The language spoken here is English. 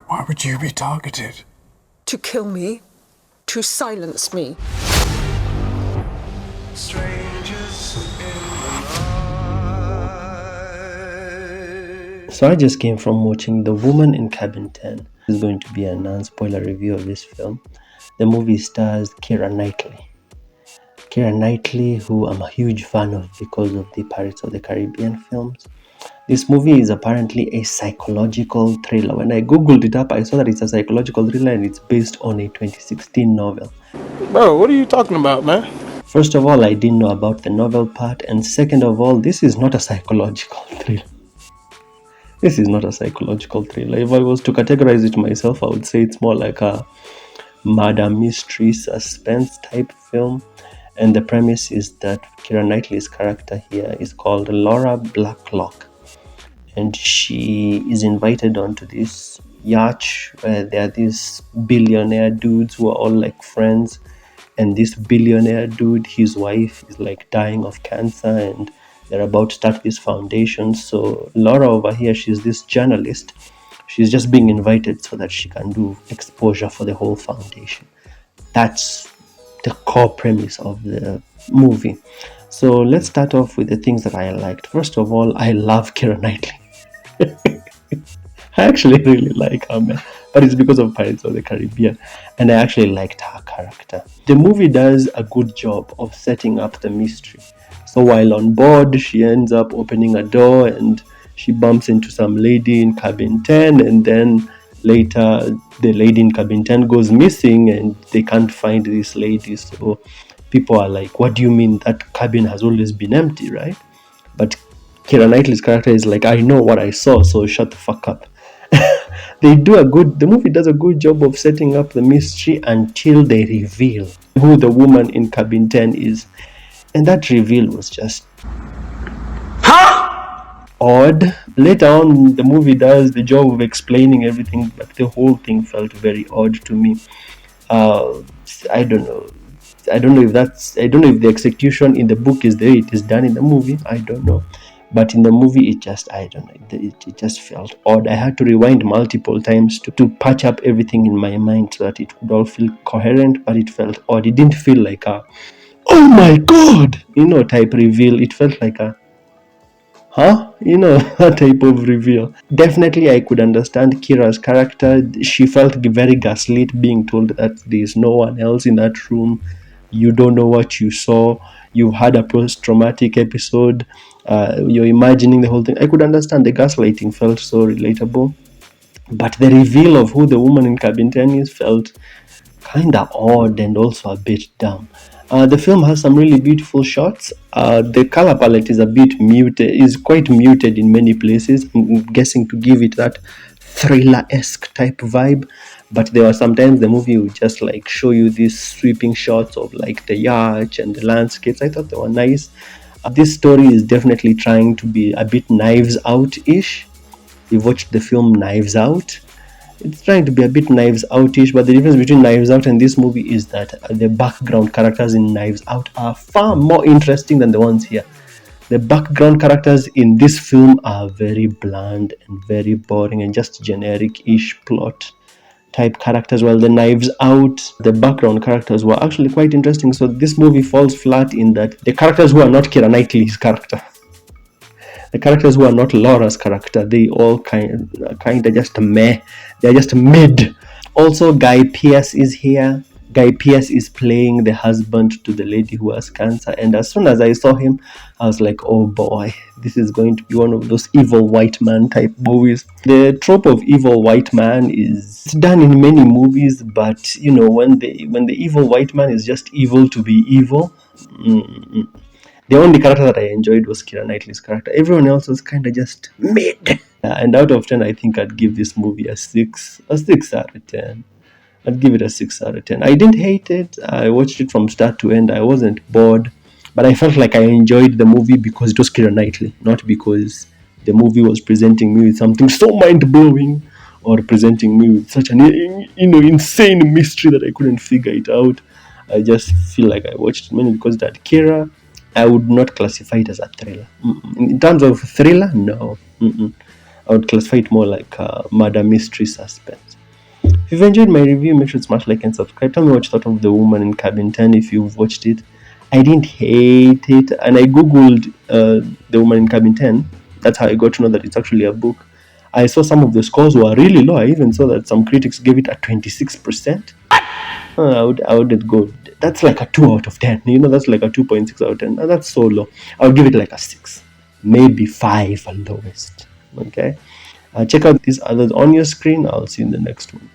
Why would you be targeted? To kill me, to silence me. So I just came from watching The Woman in Cabin 10. This is going to be a non-spoiler review of this film. The movie stars Keira Knightley. Keira Knightley, who I'm a huge fan of because of the Pirates of the Caribbean films. This movie is apparently a psychological thriller. When I googled it up, I saw that it's a psychological thriller and it's based on a 2016 novel. Bro, what are you talking about, man? First of all, I didn't know about the novel part, and second of all, this is not a psychological thriller. This is not a psychological thriller. If I was to categorize it myself, I would say it's more like a murder mystery suspense type film. And the premise is that Keira Knightley's character here is called Laura Blacklock. And she is invited onto this yacht where there are these billionaire dudes who are all like friends. And this billionaire dude, his wife is like dying of cancer and they're about to start this foundation. So Laura over here, she's this journalist. She's just being invited so that she can do exposure for the whole foundation. That's the core premise of the movie. So let's start off with the things that I liked. First of all, I love Keira Knightley. I actually really like her, man. But it's because of Pirates of the Caribbean. And I actually liked her character. The movie does a good job of setting up the mystery. So while on board, she ends up opening a door and she bumps into some lady in cabin 10. And then later, the lady in cabin 10 goes missing and they can't find this lady. So people are like, what do you mean that cabin has always been empty, right? But Keira Knightley's character is like, I know what I saw, so shut the fuck up. The movie does a good job of setting up the mystery until they reveal who the woman in cabin 10 is. And that reveal was just odd. Later on, the movie does the job of explaining everything, but the whole thing felt very odd to me. I don't know. I don't know if the execution in the book is the way it is done in the movie. I don't know. But in the movie, it just felt odd. I had to rewind multiple times to patch up everything in my mind so that it would all feel coherent, but it felt odd. It didn't feel like a, oh my god, type reveal. It felt like a, that type of reveal. Definitely, I could understand Kira's character. She felt very gaslit, being told that there's no one else in that room. You don't know what you saw. You've had a post-traumatic episode. You're imagining the whole thing. I could understand the gaslighting felt so relatable. But the reveal of who the woman in cabin 10 is felt kind of odd and also a bit dumb. The film has some really beautiful shots. The color palette is a bit muted, is quite muted in many places. I'm guessing to give it that thriller-esque type vibe. But there were sometimes the movie would just like show you these sweeping shots of like the yacht and the landscapes. I thought they were nice. This story is definitely trying to be a bit Knives Out-ish. You've watched the film Knives Out. It's trying to be a bit Knives Out-ish, but the difference between Knives Out and this movie is that the background characters in Knives Out are far more interesting than the ones here. The background characters in this film are very bland and very boring and just generic-ish plot type characters, while the Knives Out, the background characters were actually quite interesting. So this movie falls flat in that the characters who are not Keira Knightley's character, the characters who are not Laura's character, they all kind of just meh. They're just mid. Also, Guy Pearce is here. Guy Pearce is playing the husband to the lady who has cancer. And as soon as I saw him, I was like, oh boy, this is going to be one of those evil white man type movies. The trope of evil white man is done in many movies, but when the evil white man is just evil to be evil, the only character that I enjoyed was Keira Knightley's character. Everyone else was kind of just mid. And out of 10, I think I'd give this movie a 6 out of 10. I'd give it a 6 out of 10. I didn't hate it. I watched it from start to end. I wasn't bored. But I felt like I enjoyed the movie because it was Keira Knightley, not because the movie was presenting me with something so mind-blowing or presenting me with such an insane mystery that I couldn't figure it out. I just feel like I watched it mainly because that Keira, I would not classify it as a thriller. In terms of thriller, no. I would classify it more like a murder mystery suspense. If you've enjoyed my review, make sure to smash like and subscribe. Tell me what you thought of The Woman in Cabin 10 if you've watched it. I didn't hate it, and I googled The Woman in Cabin 10. That's how I got to know that it's actually a book. I saw some of the scores were really low. I even saw that some critics gave it a 26%. I wouldn't go. That's like a 2 out of 10. That's like a 2.6 out of 10. That's so low. I would give it like a 6, maybe 5 at lowest. Okay. Check out these others on your screen. I'll see you in the next one.